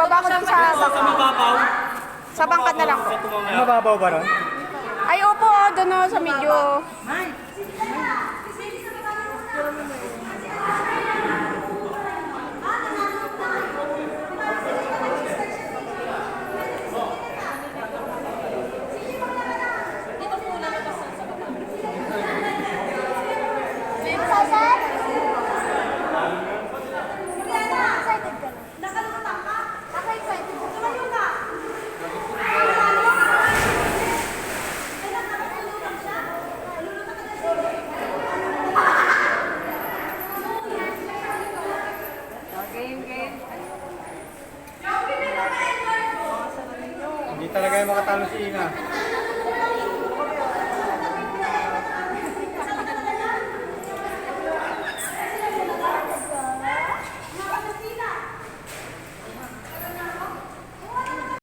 bababa ko dun sa bangka. Mababaw. Sa bangka na lang po. Mababaw ba ron? Ay, opo, doon o, sa medyo. Hindi talaga yung makatalo si Inga.